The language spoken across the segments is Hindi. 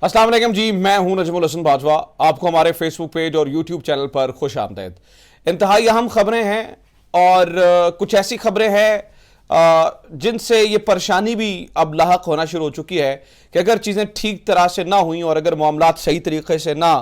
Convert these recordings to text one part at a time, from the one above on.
अस्सलाम वालेकुम जी, मैं हूं नजमुल हसन बाजवा। आपको हमारे फेसबुक पेज और यूट्यूब चैनल पर खुश आमदीद। इंतहाई अहम खबरें हैं और कुछ ऐसी खबरें हैं जिनसे ये परेशानी भी अब लाहक होना शुरू हो चुकी है कि अगर चीज़ें ठीक तरह से ना हुई और अगर मामलात सही तरीके से ना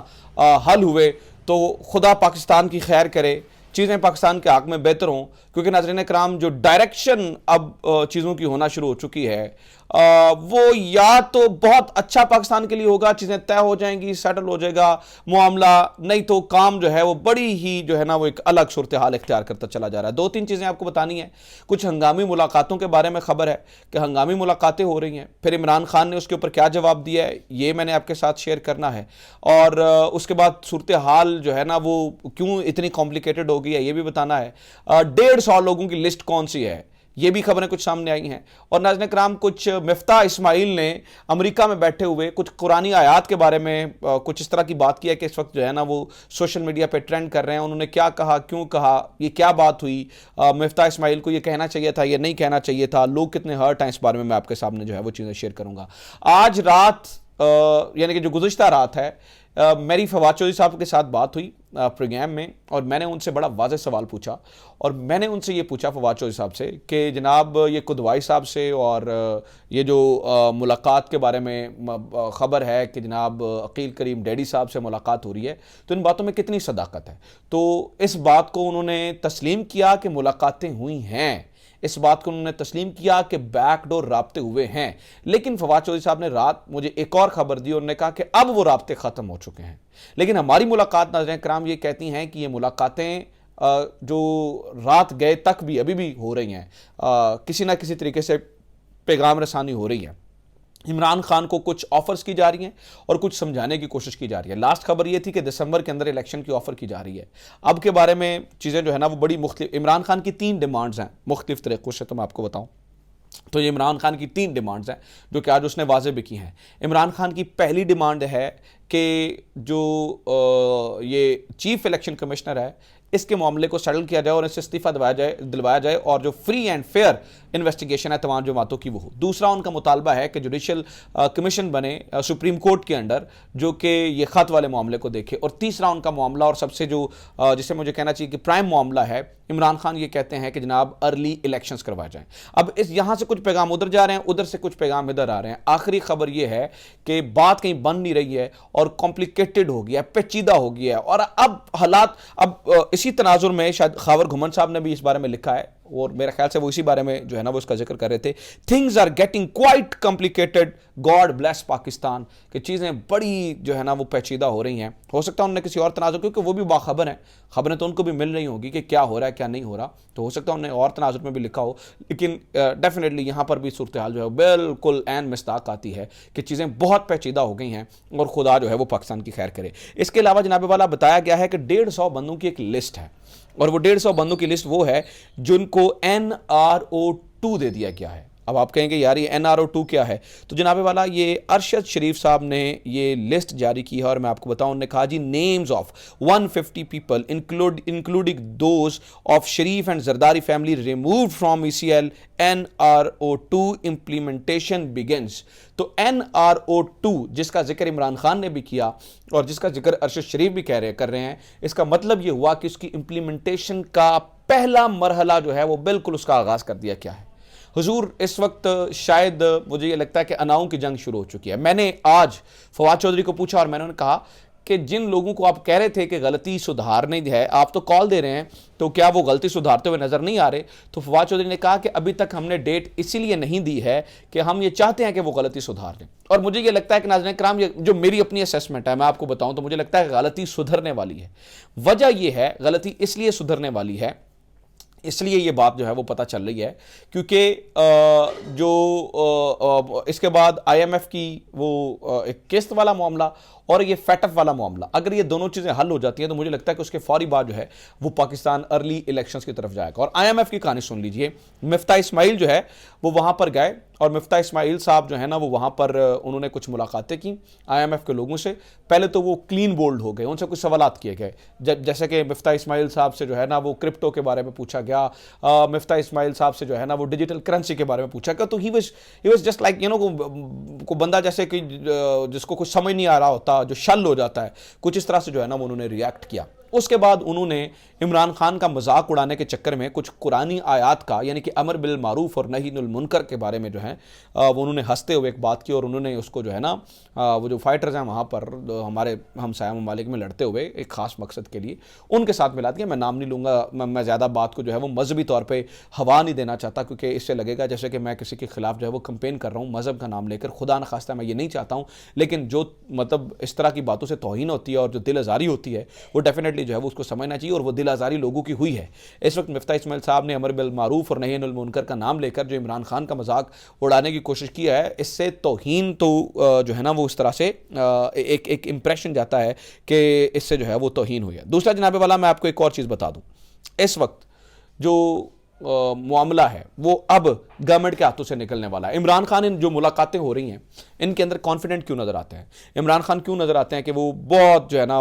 हल हुए तो खुदा पाकिस्तान की खैर करे, चीज़ें पाकिस्तान के हक़ में बेहतर हों। क्योंकि नाज़रीन कराम, जो डायरेक्शन अब चीज़ों की होना शुरू हो चुकी है वो या तो बहुत अच्छा पाकिस्तान के लिए होगा, चीज़ें तय हो जाएंगी, सेटल हो जाएगा मामला, नहीं तो काम जो है वो बड़ी ही जो है ना वो एक अलग सूरत हाल इख्तियार करता चला जा रहा है। दो तीन चीज़ें आपको बतानी है। कुछ हंगामी मुलाकातों के बारे में खबर है कि हंगामी मुलाकातें हो रही हैं, फिर इमरान खान ने उसके ऊपर क्या जवाब दिया है ये मैंने आपके साथ शेयर करना है। और उसके बाद सूरत हाल जो है ना वो क्यों इतनी कॉम्प्लिकेटेड हो गई है ये भी बताना है। 150 लोगों की लिस्ट कौन सी है ये भी खबरें कुछ सामने आई हैं। और नाज़रीन कराम, कुछ मिफ्ता इस्माइल ने अमेरिका में बैठे हुए कुछ कुरानी आयात के बारे में कुछ इस तरह की बात की है कि इस वक्त जो है ना वो सोशल मीडिया पे ट्रेंड कर रहे हैं। उन्होंने क्या कहा, क्यों कहा, ये क्या बात हुई, मिफ्ता इस्माइल को ये कहना चाहिए था, ये नहीं कहना चाहिए था, लोग कितने हर्ट हैं, इस बारे में मैं आपके सामने जो है वो चीज़ें शेयर करूँगा। आज रात यानी कि जो गुज़िश्ता रात है, मेरी फवाद चौधरी साहब के साथ बात हुई प्रोग्राम में और मैंने उनसे बड़ा वाज़ेह सवाल पूछा। और मैंने उनसे ये पूछा फवाद चौधरी साहब से कि जनाब ये कुदवाई साहब से और ये जो मुलाकात के बारे में ख़बर है कि जनाब अकील करीम डैडी साहब से मुलाकात हो रही है, तो इन बातों में कितनी सदाकत है। तो इस बात को उन्होंने तस्लीम किया कि मुलाकातें हुई हैं, इस बात को उन्होंने तस्लीम किया कि बैकडोर राब्ते हुए हैं। लेकिन फवाद चौधरी साहब ने रात मुझे एक और खबर दी और उन्होंने कहा कि अब वो राब्ते ख़त्म हो चुके हैं। लेकिन हमारी मुलाकात नाज़रीन कराम ये कहती हैं कि ये मुलाकातें जो रात गए तक भी अभी भी हो रही हैं, किसी ना किसी तरीके से पैगाम रसानी हो रही है। इमरान खान को कुछ ऑफर्स की जा रही हैं और कुछ समझाने की कोशिश की जा रही है। लास्ट खबर ये थी कि दिसंबर के अंदर इलेक्शन की ऑफर की जा रही है। अब के बारे में चीज़ें जो है ना वो बड़ी मुख्तलिफ, इमरान खान की 3 डिमांड्स हैं मुख्तलिफ तरीक़ों से, तो मैं आपको बताऊं तो ये इमरान खान की 3 डिमांड्स हैं जो कि आज उसने वाज़े भी की हैं। इमरान खान की पहली डिमांड है कि जो ये चीफ इलेक्शन कमिश्नर है इसके मामले को सेटल किया जाए और इससे इस्तीफ़ा दिलवाया जाए और जो फ्री एंड फेयर इन्वेस्टिगेशन है तमाम जमातों की वो हो। दूसरा उनका मुतालबा है कि जुडिशल कमीशन बने सुप्रीम कोर्ट के अंडर जो कि ये ख़त वाले मामले को देखे। और तीसरा उनका मामला और सबसे जो जिसे मुझे कहना चाहिए कि प्राइम मामला है, इमरान खान ये कहते हैं कि जनाब अर्ली इलेक्शंस करवाए जाएं। अब इस यहाँ से कुछ पैगाम उधर जा रहे हैं, उधर से कुछ पैगाम इधर आ रहे हैं। आखिरी खबर ये है कि बात कहीं बन नहीं रही है और कॉम्प्लिकेटेड हो गया है, पेचीदा हो गया है। और अब हालात, अब इसी तनाजुर में शायद खावर घुमन साहब ने भी इस बारे में लिखा है और मेरे ख्याल से वो इसी बारे में जो है ना वो इसका जिक्र कर रहे थे। Things are getting quite complicated, God bless Pakistan, कि चीज़ें बड़ी जो है ना वो पेचीदा हो रही हैं। हो सकता है उन्होंने किसी और तनाजुर, क्योंकि वो भी बाखबर हैं, खबरें तो उनको भी मिल रही होंगी कि क्या हो रहा है क्या नहीं हो रहा, तो हो सकता है उन्होंने और तनाजुर में भी लिखा हो। लेकिन डेफिनेटली यहाँ पर भी सूरत हाल जो है बिल्कुल एन मिस्ताक आती है कि चीज़ें बहुत पेचीदा हो गई हैं और खुदा जो है वो पाकिस्तान की खैर करे। इसके अलावा जनाब वाला बताया गया है कि 150 बंदों की एक लिस्ट है और वो 150 बंदों की लिस्ट वो है जिनको NRO2 दे दिया गया है। अब आप कहेंगे यार ये NRO2 क्या है, तो जनाबे वाला ये अरशद शरीफ साहब ने ये लिस्ट जारी की है और मैं आपको बताऊं, उन्होंने कहा जी names of 150 people including those of Sharif and Zardari family removed from ECL, NRO2 implementation begins. तो NRO2 जिसका जिक्र इमरान खान ने भी किया और जिसका जिक्र अरशद शरीफ भी कर रहे हैं, इसका मतलब ये हुआ कि उसकी इम्प्लीमेंटेशन का पहला मरहला जो है वो बिल्कुल उसका आगाज़ कर दिया क्या है। हुजूर इस वक्त शायद मुझे ये लगता है कि अनाओं की जंग शुरू हो चुकी है। मैंने आज फवाद चौधरी को पूछा और मैंने उन्हें कहा कि जिन लोगों को आप कह रहे थे कि गलती सुधारनी है, आप तो कॉल दे रहे हैं, तो क्या वो गलती सुधारते हुए नज़र नहीं आ रहे? तो फवाद चौधरी ने कहा कि अभी तक हमने डेट इसीलिए नहीं दी है कि हम ये चाहते हैं कि वो गलती सुधार दें। और मुझे ये लगता है कि नाज़रीन कराम, ये जो मेरी अपनी असेसमेंट है मैं आपको बताऊं तो मुझे लगता है कि गलती सुधरने वाली है। वजह यह है, गलती इसलिए सुधरने वाली है, इसलिए ये बात जो है वो पता चल रही है क्योंकि इसके बाद IMF की वो एक किस्त वाला मामला और ये फैटफ वाला मामला, अगर ये दोनों चीज़ें हल हो जाती हैं तो मुझे लगता है कि उसके फौरी बाद जो है वो पाकिस्तान अर्ली इलेक्शंस की तरफ जाएगा। और IMF की कहानी सुन लीजिए, मिफ्ता इस्माइल जो है वो वहाँ पर गए और मिफ्ता इस्माइल साहब जो है ना वो वहाँ पर उन्होंने कुछ मुलाकातें की IMF के लोगों से। पहले तो वो क्लीन बोल्ड हो गए, उनसे कुछ सवालात किए गए, जैसे कि मिफ्ता इस्माइल साहब से जो है ना वो क्रिप्टो के बारे में पूछा गया, मिफ्ता इस्माइल साहब से जो है ना वो डिजिटल करेंसी के बारे में पूछा गया। तो ही वाज जस्ट लाइक को बंदा जैसे कि जिसको कुछ समझ नहीं आ रहा होता, जो शल हो जाता है, कुछ इस तरह से जो है ना वो उन्होंने रिएक्ट किया। उसके बाद उन्होंने इमरान खान का मजाक उड़ाने के चक्कर में कुछ कुरानी आयात का, यानी कि अमर बिल मारूफ और नही अनिल मुनकर के बारे में जो है वो उन्होंने हंसते हुए एक बात की, और उन्होंने उसको जो है ना वो जो फाइटर्स हैं वहाँ पर हमारे हमसाया ममालिक में लड़ते हुए एक खास मकसद के लिए उनके साथ मिला दिया। मैं नाम नहीं लूँगा, मैं ज़्यादा बात को जो है वो मजहबी तौर पर हवा नहीं देना चाहता, क्योंकि इससे लगेगा जैसे कि मैं किसी के खिलाफ जो है वो कंपेन कर रहा हूँ मज़हब का नाम लेकर। खुदा न खास्ता मैं ये नहीं चाहता हूँ, लेकिन जो मतलब इस तरह की बातों से तौहीन होती है और जो दिल आज़ारी होती है वो डेफिनेटली जो है वो उसको समझना चाहिए, और वो दिल आज़ारी लोगों की हुई है। इस वक्त मिफ्ता इस्माइल साहब ने अमर बिल मारूफ और नही अनिल मुनकर का नाम लेकर जो इमरान खान का मजाक उड़ाने की कोशिश की है, इससे तौहीन तो जो है ना वो इस तरह से एक इंप्रेशन जाता है कि इससे जो है वो तौहीन हुई है। दूसरा जनाबे वाला, मैं आपको एक और चीज़ बता दूं, इस वक्त जो मामला है वो अब गवर्नमेंट के हाथों से निकलने वाला है। इमरान खान, इन जो मुलाकातें हो रही हैं इनके अंदर कॉन्फिडेंट क्यों नज़र आते हैं? इमरान खान क्यों नज़र आते हैं कि वो बहुत जो है ना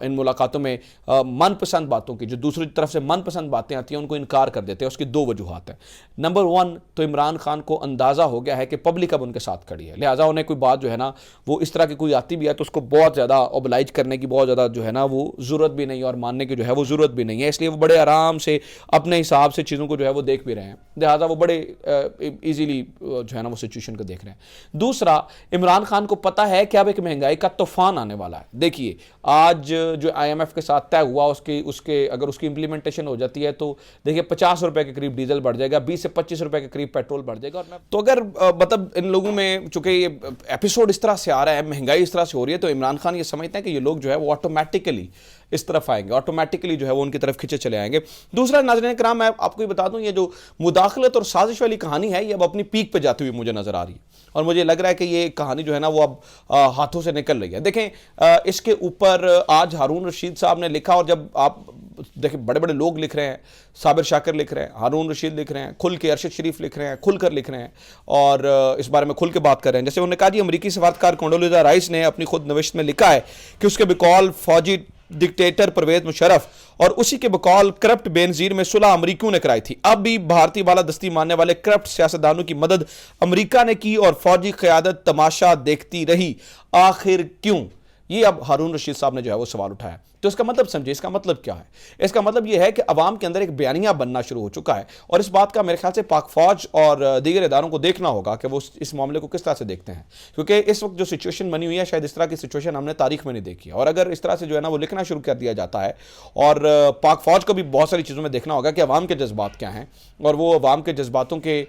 इन मुलाकातों में मनपसंद बातों की, जो दूसरी तरफ से मनपसंद बातें आती हैं उनको इनकार कर देते हैं। उसकी दो वजूहात हैं। नंबर 1 तो इमरान खान को अंदाज़ा हो गया है कि पब्लिक अब उनके साथ खड़ी है, लिहाजा उन्हें कोई बात जो है ना वो इस तरह की कोई आती भी है तो उसको बहुत ज़्यादा ओबलाइज करने की बहुत ज़्यादा जो है ना वो ज़रूरत भी नहीं है, और मानने की जो है वो ज़रूरत भी नहीं है। इसलिए वो बड़े आराम से अपने हिसाब से चीज़ों को जो है वो देख भी रहे हैं, लिहाजा वो बड़े इजीली जो है ना वो सिचुएशन को देख रहे हैं। दूसरा, इमरान खान को पता है कि अब एक महंगाई का तूफान आने वाला है। देखिए, आज जो IMF के साथ तय हुआ उसके अगर उसकी इंप्लीमेंटेशन हो जाती है तो देखिए 50 रुपए के करीब डीजल बढ़ जाएगा, 20 से 25 रुपए के करीब पेट्रोल बढ़ जाएगा। और तो अगर मतलब इन लोगों में चूंकि ये एपिसोड इस तरह से आ रहा है, महंगाई इस तरह से हो रही है, तो इमरान खान ये समझते हैं कि ये लोग जो है वो ऑटोमेटिकली इस तरफ आएंगे, ऑटोमेटिकली जो है वो उनकी तरफ खींचे चले आएंगे। दूसरा, नाज़रीन किराम, मैं आपको बता दूं, ये जो मुदाखलत और साजिश वाली कहानी है ये अब अपनी पीक पे जाती हुई मुझे नजर आ रही है, और मुझे लग रहा है कि ये कहानी जो है ना वो अब हाथों से निकल रही है। देखें, इसके ऊपर आज हारून रशीद साहब ने लिखा, और जब आप देखें बड़े बड़े लोग लिख रहे हैं, साबिर शाकिर लिख रहे हैं, हारून रशीद लिख रहे हैं, खुल के अरशद शरीफ लिख रहे हैं, खुलकर लिख रहे हैं और इस बारे में खुल के बात कर रहे हैं। जैसे उन्होंने कहा जी, अमरीकी सफारतकार कोंडोलीज़ा राइस ने अपनी खुद नविश्त में लिखा है कि उसके बकौल फौजी डिक्टेटर परवेज मुशर्रफ और उसी के बकौल करप्ट बेनजीर में सुलह अमरीकियों ने कराई थी। अब भी भारतीय बालादस्ती मानने वाले करप्ट सियासतदानों की मदद अमरीका ने की और फौजी क़यादत तमाशा देखती रही। आखिर क्यों? ये अब हारून रशीद साहब ने जो है वो सवाल उठाया। तो इसका मतलब समझे, इसका मतलब क्या है? इसका मतलब यह है कि अवाम के अंदर एक बयानिया बनना शुरू हो चुका है, और इस बात का मेरे ख्याल से पाक फौज और दीगर इदारों को देखना होगा कि वो इस मामले को किस तरह से देखते हैं, क्योंकि इस वक्त जो सिचुएशन बनी हुई है शायद इस तरह की सिचुएशन हमने तारीख में नहीं देखी है। और अगर इस तरह से जो है ना वो लिखना शुरू कर दिया जाता है, और पाक फौज को भी बहुत सारी चीज़ों में देखना होगा कि अवाम के जज्बात क्या हैं, और वो अवाम के जज्बातों के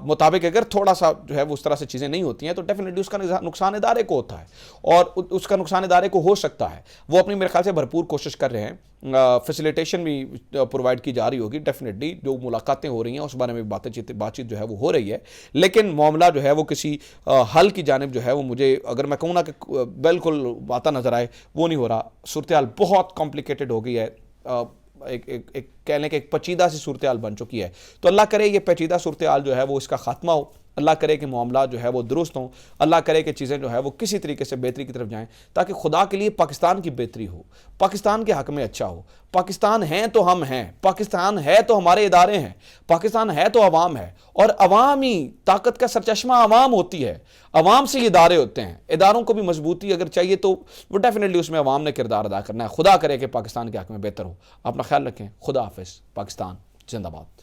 मुताबिक अगर थोड़ा सा जो है वो उस तरह से चीज़ें नहीं होती हैं तो डेफिनेटली उसका नुकसान इदारे को होता है, और उसका नुकसान इदारे को हो सकता है। वो अपनी मेरे ख्याल से भरपूर कोशिश कर रहे हैं, फैसिलिटेशन भी प्रोवाइड की जा रही होगी डेफिनेटली, जो मुलाकातें हो रही हैं उस बारे में बातचीत जो है वो हो रही है, लेकिन मामला जो है वो किसी हल की जानिब जो है वो, मुझे अगर मैं कहूँ ना कि बिल्कुल बाता नज़र आए, वो नहीं हो रहा। सूरत हाल बहुत कॉम्प्लिकेटेड हो गई है, एक कह लें कि एक पेचीदा सी सूरत हाल बन चुकी है। तो अल्लाह करे ये पेचीदा सूरत हाल जो है वो इसका खात्मा हो, अल्लाह करे कि मामला जो है वो दुरुस्त हों, अल्लाह करे कि चीज़ें जो है वो किसी तरीके से बेहतरी की तरफ जाएं, ताकि खुदा के लिए पाकिस्तान की बेहतरी हो, पाकिस्तान के हक़ में अच्छा हो। पाकिस्तान है तो हम हैं, पाकिस्तान है तो हमारे इदारे हैं, पाकिस्तान है तो अवाम है, और अवामी ताकत का सरचश्मा अवाम होती है, अवाम से ये इदारे होते हैं। इदारों को भी मजबूती अगर चाहिए तो वो डेफिनेटली उसमें अवाम ने किरदार अदा करना है। खुदा करे कि पाकिस्तान के हक़ में बेहतर हो। अपना ख्याल रखें। खुदा हाफिज़। पाकिस्तान जिंदाबाद।